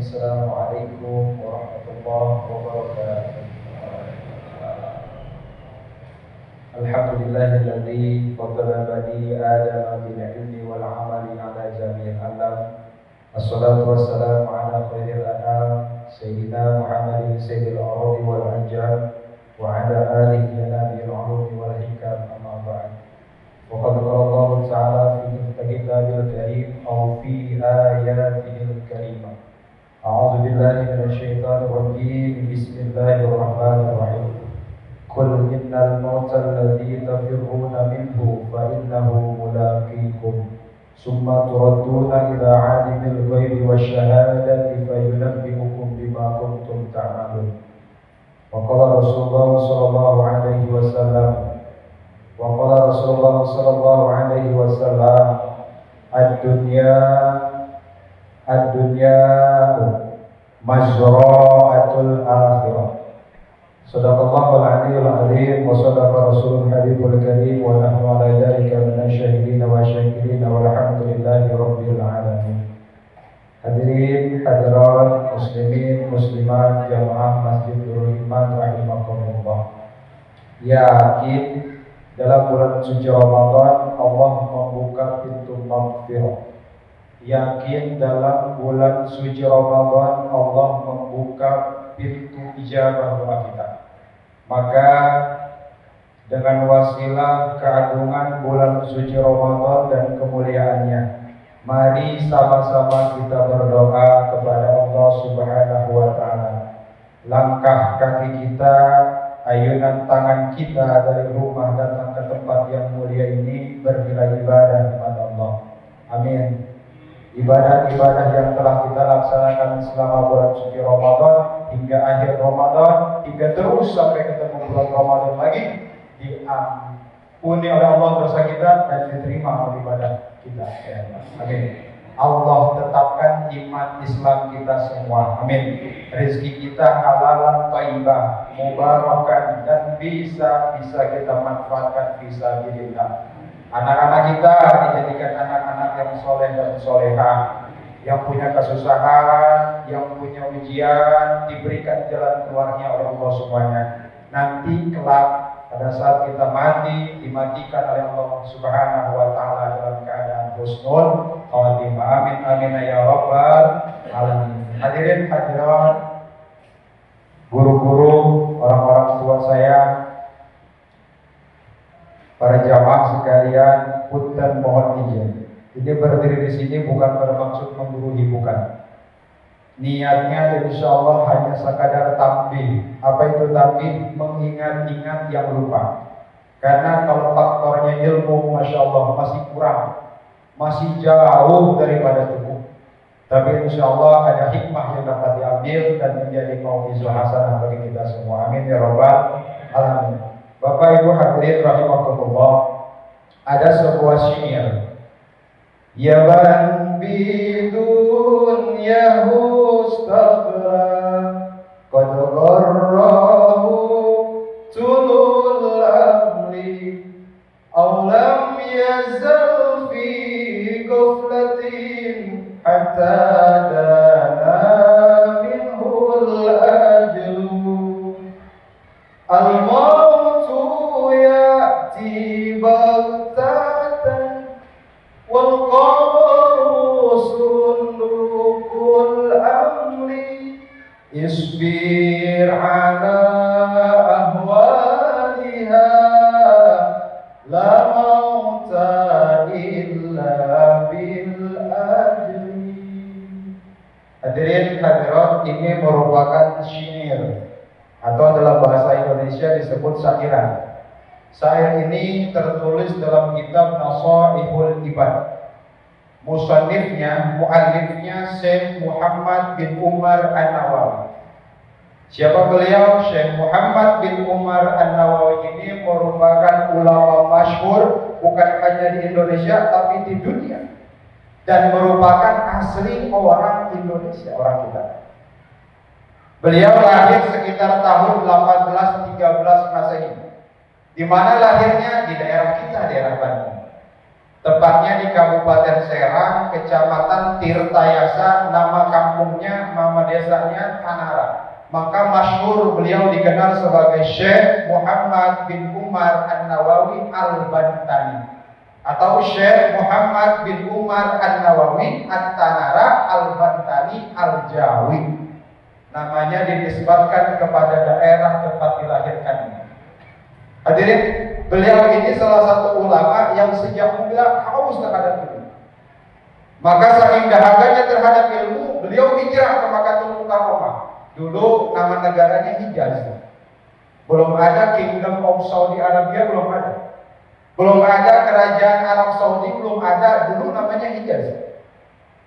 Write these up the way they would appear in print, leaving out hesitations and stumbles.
Assalamualaikum warahmatullahi wabarakatuh. Alhamdulillahilladzi faddala bani Adam bil ilmi wal amali ala jami'il alam. Assalatu wassalamu ala khairil anam sayyidina Muhammadin sayyidil aradi wal anjam wa ala alihi nabiyil ulumi wal hikam, amma ba'd. Wa qad qala Allah ta'ala fi kitabil karim aw fi ayatihil karimah. A'udzu billahi minasy syaithanir rajim. Bismillahirrahmanirrahim. Qul innal mautal ladzi tafirruna minhu fa innahu mulaqikum summa turadduna ila 'alimil ghaibi wasyahadati fayunabbi'ukum bima kuntum ta'malun. Wa qala Rasulullah sallallahu alaihi wasallam ad-dunya mazra'atul akhirah. Sadaqallahul aliyyul azim wa sadaqa rasulul habibul karim wa nahnu ala dzalika minasyahidin wa syakirin walhamdulillahi rabbil alamin. Hadirin hadirat muslimin muslimat jamaah Masjid Nurul Iman rahimakumullah. Yakin dalam bulan suci Ramadan Allah membuka pintu maghfirah. Yakin dalam bulan suci Ramadan Allah membuka pintu ijabah doa kita. Maka dengan wasilah keagungan bulan suci Ramadan dan kemuliaannya, mari sama-sama kita berdoa kepada Allah Subhanahu wa taala. Langkah kaki kita, ayunan tangan kita dari rumah datang ke tempat yang mulia ini bernilai ibadah kepada Allah. Amin. Ibadah-ibadah yang telah kita laksanakan selama bulan suci Ramadan hingga akhir Ramadan, hingga terus sampai ketemu bulan Ramadan lagi, diampuni oleh Allah dosa kita dan diterima oleh ibadah kita. Amin. Allah tetapkan iman Islam kita semua. Amin. Rezeki kita halalan thayyibah, mubarakan, dan bisa kita manfaatkan fisabilillah. Anak-anak kita dijadikan anak-anak yang soleh dan solehah, yang punya kesusahan, yang punya ujian, diberikan jalan keluarnya oleh Allah semuanya. Nanti kelak pada saat kita mati, dimatikan oleh Allah Subhanahu wa taala dalam keadaan husnul khatimah. Amin amin ya rabbal alamin. Hadirin hadirat, guru-guru, orang-orang tua saya, para jamaah sekalian, punten mohon izin. Ini berdiri di sini bukan bermaksud menggurui, bukan. Niatnya insya Allah hanya sekadar tambih. Apa itu tambih? Mengingat-ingat yang lupa. Karena kalau faktornya ilmu, masya Allah masih kurang, masih jauh daripada cukup. Tapi insya Allah ada hikmah yang dapat diambil dan menjadi mau'izah hasanah bagi kita semua. Amin ya rabbal alamin. Bapak Ibu hadirin rahimakumullah, ada sebuah syair. Ya man bidun yahustaghla qad gharrahu tulul amli aw lam yazal fi ghaflatin hatta dana minhul ajlu al-mautu ya'ti baghtatan wal qabru sundukul amri isbir ala ahwaliha la mauta illa bil ajli. Hadirin hadirat, ini merupakan syair atau dalam bahasa Indonesia disebut syairan. Syair ini tertulis dalam kitab Nasaihul Ibad. Musannifnya, muallifnya Syekh Muhammad bin Umar An-Nawawi. Siapa beliau? Syekh Muhammad bin Umar An-Nawawi ini merupakan ulama masyhur bukan hanya di Indonesia tapi di dunia, dan merupakan asli orang Indonesia, orang kita. Beliau lahir sekitar tahun 1813 Masehi. Di mana lahirnya? Di daerah kita, daerah Bandung. Tepatnya di Kabupaten Serang, Kecamatan Tirtayasa, nama kampungnya, nama desanya Tanara. Maka masyhur beliau dikenal sebagai Syekh Muhammad bin Umar An-Nawawi Al-Bantani atau Syekh Muhammad bin Umar An-Nawawi At-Tanara Al-Bantani Al-Jawi. Namanya dinisbatkan kepada daerah tempat dilahirkannya. Hadirin, beliau ini salah satu ulama yang sejak muda haus terhadap ilmu. Maka saking dahaganya terhadap ilmu, beliau hijrah ke Makkatul Mukarramah. Dulu nama negaranya Hijaz. Belum ada Kingdom of Saudi Arabia, belum ada. Belum ada kerajaan Arab Saudi, belum ada. Dulu namanya Hijaz.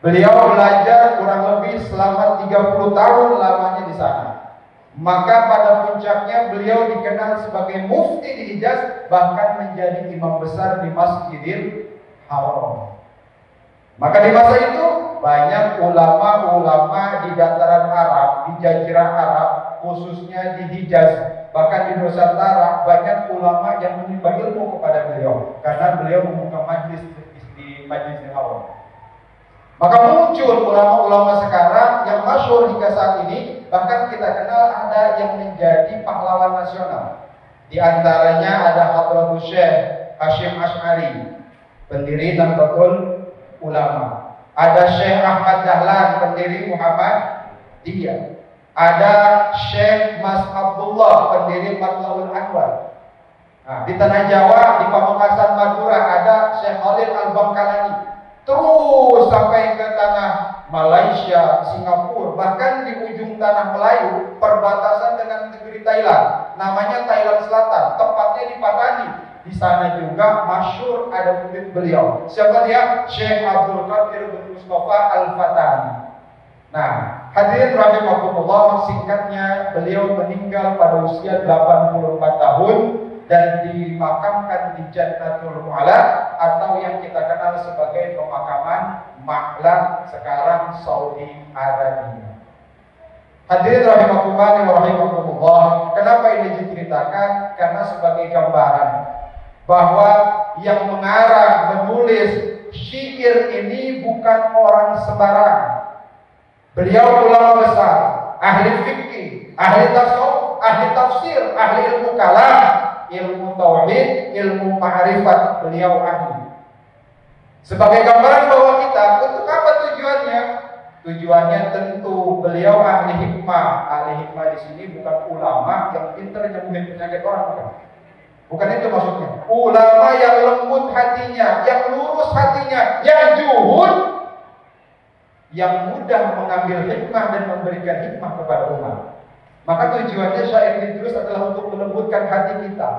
Beliau belajar kurang lebih selama 30 tahun lamanya di sana. Maka pada puncaknya beliau dikenal sebagai mufti di Hijaz, bahkan menjadi imam besar di Masjidil Haram. Maka di masa itu banyak ulama-ulama di dataran Arab, di Jazirah Arab, khususnya di Hijaz, bahkan di Nusantara banyak ulama yang menimba ilmu kepada beliau karena beliau membuka majlis di Masjidil Haram. Maka muncul ulama-ulama sekarang yang masyhur hingga saat ini, bahkan kita kenal ada yang menjadi pahlawan nasional. Di antaranya ada Hadratus Syekh Hasyim Asy'ari, pendiri Nahdlatul Ulama. Ada Syekh Ahmad Dahlan, pendiri Muhammadiyah. Ada Syekh Mas Abdullah, pendiri Matla'ul Anwar. Nah, di Tanah Jawa, di Pamekasan Madura ada Syekh Khalil Al-Bangkalani. Terus sampai ke tanah Malaysia, Singapura, bahkan di ujung tanah Melayu, perbatasan dengan negeri Thailand, namanya Thailand Selatan, tepatnya di Patani. Di sana juga masyhur ada murid beliau. Siapa dia? Syekh Abdul Qadir bin Mustafa Al-Fatani. Nah, hadirin rahimakumullah, singkatnya beliau meninggal pada usia 84 tahun dan dimakamkan di Jannatul Mu'ala atau yang kita kenal sebagai pemakaman Ma'la, sekarang Saudi Arabia. Hadirin rahimakumullah, kenapa ini diceritakan? Karena sebagai gambaran bahwa yang mengarang, menulis syair ini bukan orang sembarang. Beliau ulama besar, ahli fikih, ahli tasawuf, ahli tafsir, ahli ilmu kalam, ilmu tauhid, ilmu ma'rifat, beliau ahli. Sebagai gambaran bahwa kita, untuk apa tujuannya? Tujuannya tentu beliau ahli hikmah. Ahli hikmah di sini bukan ulama yang pintar nyembuhin penyakit orang, bukan. Bukan itu maksudnya. Ulama yang lembut hatinya, yang lurus hatinya, yang juhud, yang mudah mengambil hikmah dan memberikan hikmah kepada umat. Maka tujuannya syair ditulis adalah untuk melembutkan hati kita.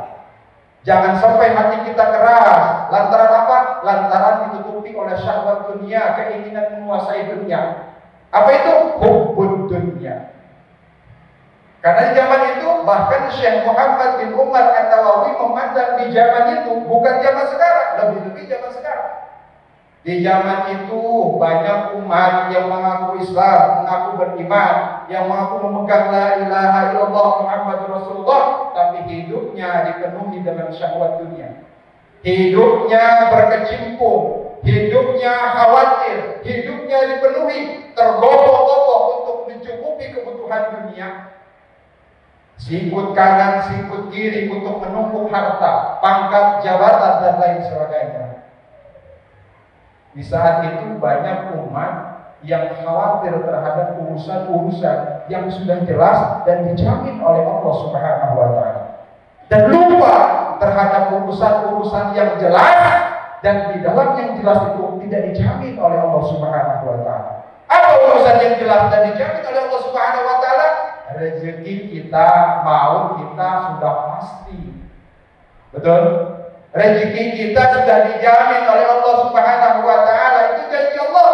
Jangan sampai hati kita keras. Lantaran apa? Lantaran ditutupi oleh syahwat dunia, keinginan menguasai dunia. Apa itu? Hubbud dunia. Karena di zaman itu bahkan Syekh Muhammad bin Umar An-Nawawi memandang di zaman itu bukan zaman sekarang, lebih-lebih zaman sekarang. Di zaman itu banyak umat yang mengaku Islam, mengaku beriman, yang mengaku memegang la ilaha illallah Muhammadur Rasulullah, tapi hidupnya dipenuhi dengan syahwat dunia. Hidupnya berkecimpung, hidupnya khawatir, hidupnya dipenuhi tergopoh-gopoh untuk mencukupi kebutuhan dunia. Sikut kanan, sikut kiri untuk menumpuk harta, pangkat, jabatan, dan lain sebagainya. Di saat itu banyak umat yang khawatir terhadap urusan-urusan yang sudah jelas dan dijamin oleh Allah Subhanahu wa Ta'ala, dan lupa terhadap urusan-urusan yang jelas dan di dalam yang jelas itu tidak dijamin oleh Allah Subhanahu wa Ta'ala. Apa urusan yang jelas dan dijamin oleh Allah Subhanahu wa Ta'ala? Rezeki kita, maut kita sudah pasti. Betul? Rezeki kita sudah dijamin oleh Allah Subhanahu wa Ta'ala. Itu janji Allah.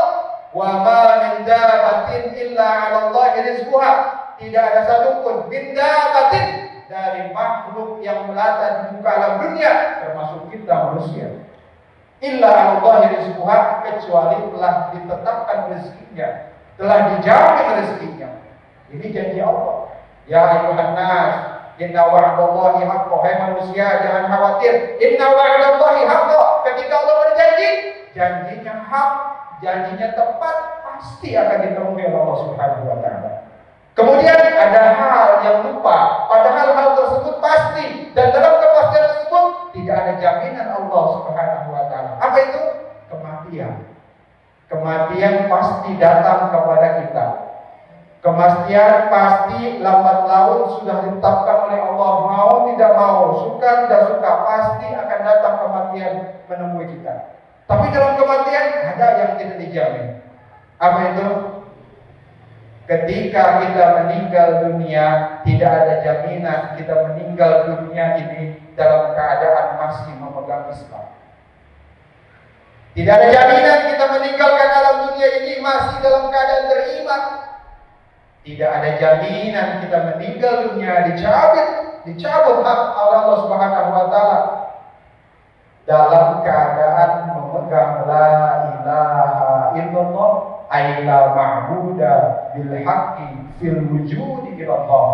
Wa ma min dabatin illa 'ala Allahi rizquha. Tidak ada satupun min dabatin dari makhluk yang melata di muka alam dunia, termasuk kita manusia, illa 'ala Allahi rizquha, kecuali telah ditetapkan rezekinya, telah dijamin rezekinya. Ini janji Allah. Ya ayuhan nas, inna wa'dallahi haqqo. Hai manusia, jangan khawatir. Inna wa'dallahi haqqo. Ketika Allah berjanji, janjinya hak, janjinya tepat, pasti akan ditemui oleh Allah Subhanahu wa taala. Kemudian ada hal yang lupa, padahal hal tersebut pasti, dan dalam kepastian tersebut tidak ada jaminan Allah Subhanahu wa taala. Apa itu? Kematian. Kematian pasti datang kepada kita. Kematian pasti lambat laun sudah ditetapkan oleh Allah, mau tidak mau, suka tidak suka, pasti akan datang kematian menemui kita. Tapi dalam kematian ada yang tidak dijamin. Apa itu? Ketika kita meninggal dunia, tidak ada jaminan kita meninggal dunia ini dalam keadaan masih memegang Islam. Tidak ada jaminan kita meninggalkan alam dunia ini masih dalam keadaan beriman. Tidak ada jaminan kita meninggal dunia dicabut hak Allah Subhanahu wa taala dalam keadaan memegang la ilaha illallah ay la ma'buda bil haqqi fil wujudi illallah.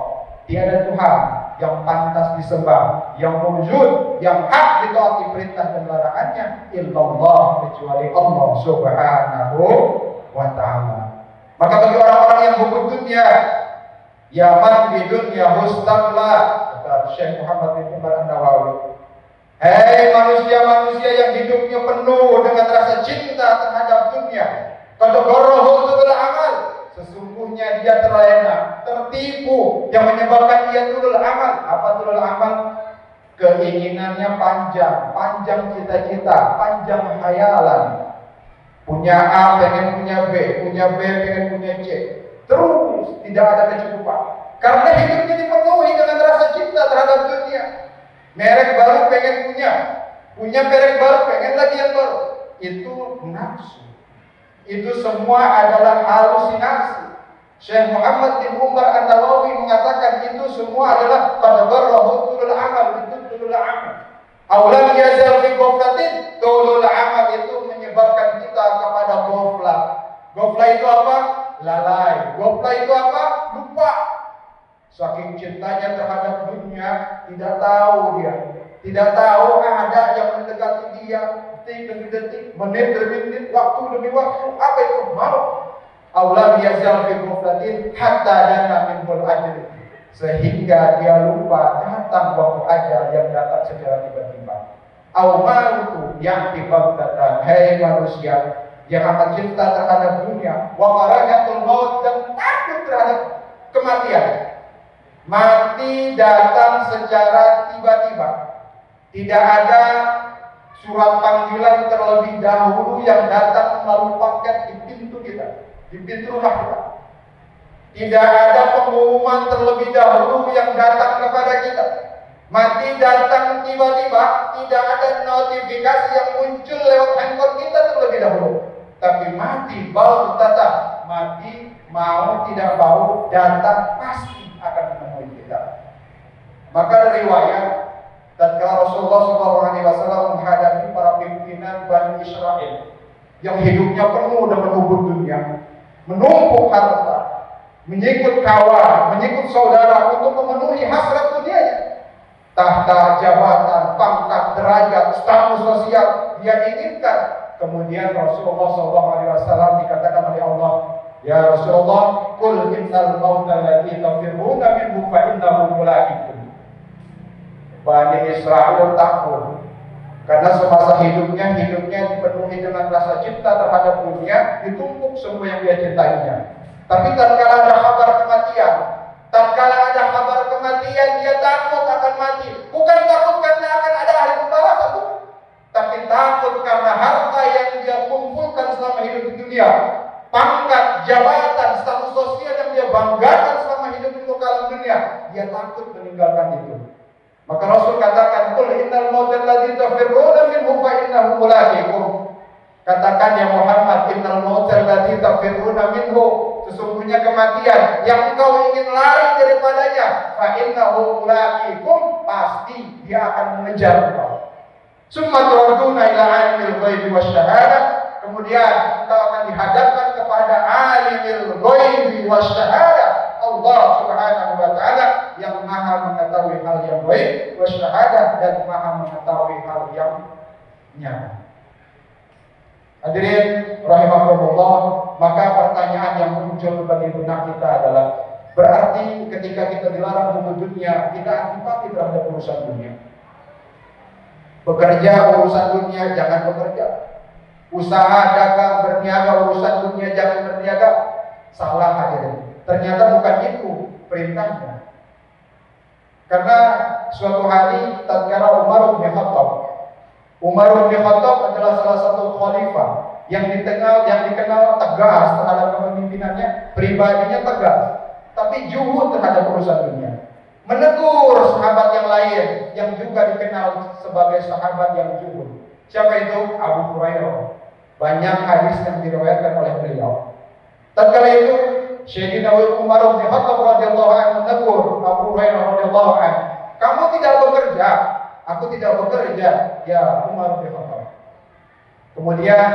Tiada Tuhan yang pantas disembah, yang wujud, yang hak ditaati perintah dan larangannya illallah, kecuali Allah Subhanahu wa taala. Maka bagi orang-orang yang hubud dunia, ya man bi dunya hustaqla, kata Syekh Muhammad bin Umar An-Nawawi, hei manusia-manusia yang hidupnya penuh dengan rasa cinta terhadap dunia, qad gharrahu tul amal, sesungguhnya dia terlena, tertipu yang menyebabkan dia tulul amal. Apa tulul amal? Keinginannya panjang cita-cita, panjang khayalan. Punya A pengen punya B, punya B pengen punya C. Terus tidak ada kecukupan. Karena hidupnya dipenuhi dengan rasa cinta terhadap dunia. Merek baru pengen punya merek baru pengen lagi yang baru. Itu nafsu. Itu semua adalah halusinasi. Syekh Muhammad bin Umar An-Nawawi mengatakan itu semua adalah qad gharrahu tulul amal, itu tulul amal. Aulam yazal fi ghaflatin, tulul amal itu menyebabkan kita kepada ghaflah. Ghaflah itu apa? Lalai. Ghaflah itu apa? Lupa. Saking cintanya terhadap dunia, tidak tahu dia. Tidak tahu ada yang mendekati dia, detik demi detik, menit demi menit, waktu demi waktu. Apa itu? Mau. Aulam yazal fi ghaflatin hatta dana minhul ajr. Sehingga dia lupa datang waktu ajal yang datang secara tiba-tiba. Awmaluku yang tiba-tiba. Hei manusia yang amat cinta terhadap dunia, wa marakatul maut, dan takut terhadap kematian. Mati datang secara tiba-tiba. Tidak ada surat panggilan terlebih dahulu yang datang melalui paket di pintu kita, di pintu rumah kita. Tidak ada pengumuman terlebih dahulu yang datang kepada kita. Mati datang tiba-tiba, tidak ada notifikasi yang muncul lewat handphone kita terlebih dahulu. Tapi mati baru datang. Mati mau tidak mau datang pasti akan menemui kita. Maka dari riwayat, tatkala Rasulullah SAW menghadapi para pimpinan Bani Israel yang hidupnya penuh dengan hubud dunia, menumpuk harta, menyikut kawan, menyikut saudara untuk memenuhi hasrat dunianya. Tahta, jabatan, pangkat, derajat, status sosial dia inginkan. Kemudian Rasulullah SAW dikatakan oleh Allah, ya Rasulullah, qul innal mauta alladzi tafirruna minhu fa innahu mulaqikum. Bani Israel takut karena semasa hidupnya dipenuhi dengan rasa cinta terhadap dunia, ditumpuk semua yang dia cintainya. Tapi tatkala ada kabar kematian, dia takut akan mati. Bukan takut karena akan ada hari pembalasan, tapi takut karena harta yang dia kumpulkan selama hidup di dunia, pangkat, jabatan, status sosial yang dia banggakan selama hidup di muka alam dunia, dia takut meninggalkan itu. Maka Rasul katakan, qul innal mauta alladzi tafirruna minhu fa innahu mulaqikum. Katakan ya Muhammad, innal mauta alladzi tafirruna minhu, sesungguhnya kematian yang engkau ingin lari daripadanya, fa innahu mulaqikum, pasti dia akan mengejar engkau. Summa turaduna ila alimil ghaibi wasyahadah, kemudian engkau akan dihadapkan kepada alimil ghaibi wasyahadah, Allah Subhanahu wa taala yang Maha mengetahui hal yang gaib wasyahadah, dan Maha mengetahui hal yang nyata. Hadirin rahimakumullah, maka pertanyaan yang muncul bagi benak kita adalah, berarti ketika kita dilarang hubungan dunia, kita antipati terhadap urusan dunia. Bekerja urusan dunia, jangan bekerja. Usaha, dagang, berniaga urusan dunia, jangan berniaga. Salah hadirin. Ternyata bukan itu perintahnya. Karena suatu hari tatkala Umar bin Khattab adalah salah satu khalifah yang dikenal tegas terhadap kepemimpinannya, pribadinya tegas, tapi juhud terhadap urusan dunia. Menegur sahabat yang lain yang juga dikenal sebagai sahabat yang juhud. Siapa itu? Abu Hurairah. Banyak hadis yang diriwayatkan oleh beliau. Tatkala itu Sayyidina Umar bin Khattab radhiyallahu anhu menegur Abu Hurairah radhiyallahu anhu, "Kamu tidak bekerja, aku tidak bekerja, ya Umar bin Khattab." Kemudian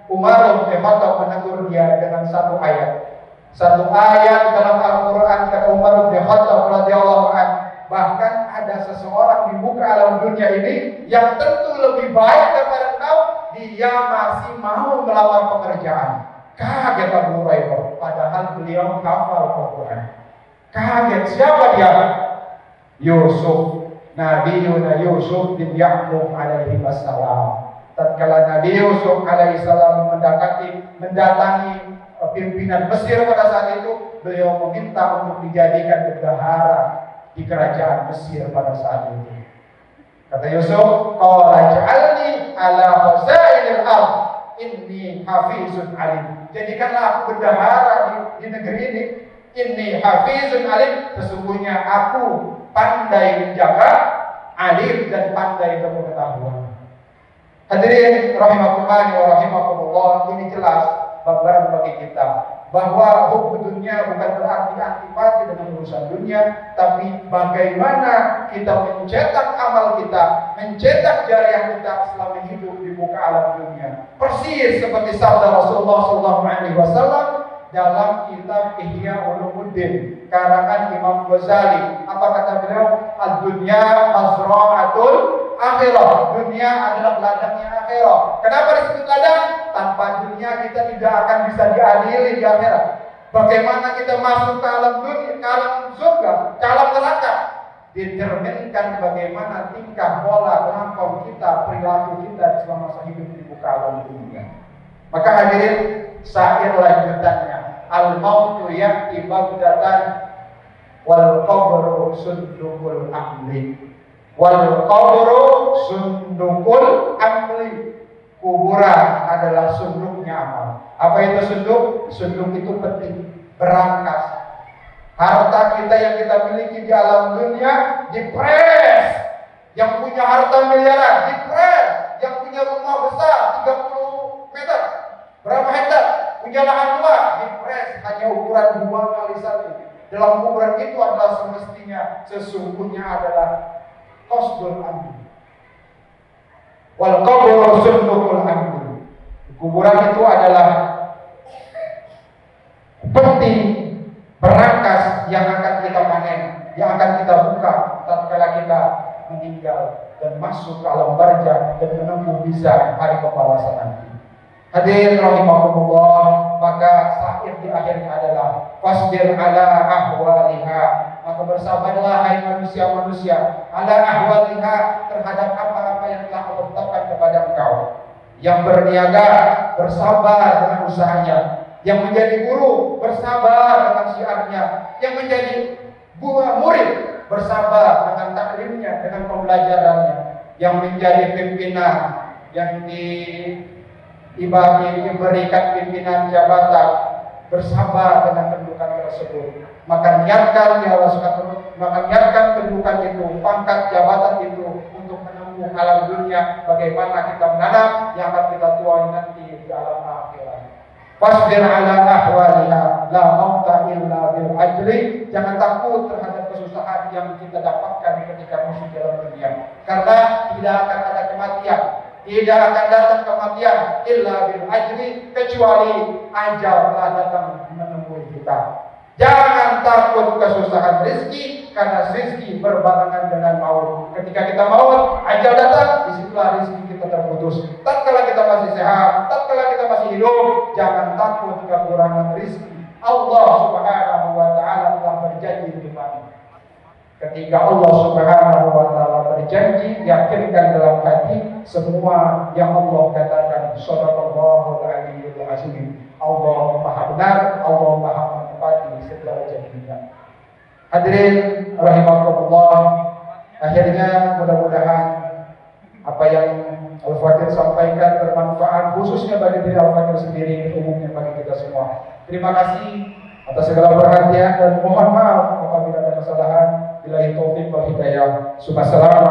Umar bin Khattab menegur dia dengan satu ayat. Satu ayat dalam Al-Quran, kata Umar bin Khattab radhiyallahu anhu, bahkan ada seseorang di muka alam dunia ini yang tentu lebih baik daripada kau, dia masih mau melamar pekerjaan. Kaget Abu Hurairah, padahal beliau hafal Al-Quran. Kaget, siapa dia? Yusuf, Nabiuna Yusuf bin Ya'qub alaihi wassalam. Tatkala Nabi Yusuf alaihi salam mendatangi pimpinan Mesir pada saat itu, beliau meminta untuk dijadikan bendahara di kerajaan Mesir pada saat itu. Kata Yusuf, "Qala ja'alni ala khazainil ardh, inni hafizun alim." Jadikanlah aku bendahara di negeri ini. Inni hafizun alim, sesungguhnya aku pandai menjaga, alim dan pandai berpengetahuan. Hadirin rahimakumullah wa rahimakumullah, ini jelas gambaran bagi kita bahwa hukum dunia bukan berarti antipati dengan urusan dunia, tapi bagaimana kita mencetak amal kita, mencetak jariah kita selama hidup di muka alam dunia. Persis seperti sabda Rasulullah SAW dalam kitab Ihya Ulumuddin karangan Imam Ghazali. Apa kata beliau? Ad-dunya mazra'atul akhirah. Dunia adalah ladangnya akhirat. Kenapa disebut ladang? Tanpa dunia kita tidak akan bisa diadili di akhirat. Bagaimana kita masuk ke alam dunia, ke alam surga, ke alam neraka, dicerminkan bagaimana tingkah pola lampau kita, perilaku kita selama masa hidup di muka alam dunia. Maka hadirin, syair lanjutannya, al-mautu ya'ti baghdatan wal qabru sundukul amli. Wal qabru sundukul amli. Kuburan adalah sunduknya amal. Apa itu sunduk? Sunduk itu peti, berangkas. Harta kita yang kita miliki di alam dunia dipres. Yang punya harta miliaran dipres. Yang punya rumah besar 30 meter, berapa hektar, punya lahan luas, dipres hanya ukuran 2x1. Dalam ukuran itu adalah semestinya sesungguhnya adalah qasdul amri. Wal qabru sundukul amri. Kuburan itu adalah peti berangkas yang akan kita panen, yang akan kita buka tatkala kita meninggal dan masuk ke alam barzakh dan menempuh bisa hari pembalasan nanti. Hadirin rahimakumullah, maka syair di akhirnya adalah fasbir ala ahwaliha, maka bersabarlah hai manusia-manusia, ala ahwaliha, terhadap apa-apa yang telah Allah tetapkan kepada engkau. Yang berniaga bersabar dengan usahanya, yang menjadi guru bersabar dengan syiarnya, yang menjadi murid bersabar dengan taklimnya, dengan pembelajarannya, yang menjadi pimpinan, yang diberikan pimpinan jabatan bersabar dengan kedudukan tersebut. Maka niatkan ya Allah SWT, maka niatkan kedudukan itu, pangkat jabatan itu untuk menempuh alam dunia. Bagaimana kita menanam yang akan kita tuai nanti di alam akhirat. Fasbir ala ahwaliha la mauta illa bil ajli. Jangan takut terhadap kesusahan yang kita dapatkan ketika masuk dalam dunia, karena tidak akan ada kematian. Tidak akan datang kematian illa bil ajri, kecuali ajal telah datang menemui kita. Jangan takut kesusahan rezeki, karena rezeki berbarengan dengan maut. Ketika kita maut, ajal datang, disitulah rezeki kita terputus. Tatkala kita masih sehat, tatkala kita hidup, jangan takut kekurangan rezeki. Allah Subhanahu wa taala telah berjanji bagaimana? Ketika Allah Subhanahu wa taala berjanji, yakinkan dalam hati semua yang Allah katakan. Shadaqallahul aliyyul azim. Allah Maha benar, Allah Maha menepati segala janjinya. Hadirin rahimakumullah, akhirnya mudah-mudahan apa yang Al-Fakir sampaikan bermanfaat khususnya bagi diri Al-Fakir sendiri, umumnya bagi kita semua. Terima kasih atas segala perhatian dan mohon maaf apabila ada kesalahan. Billahi taufiq wal hidayah. Assalamualaikum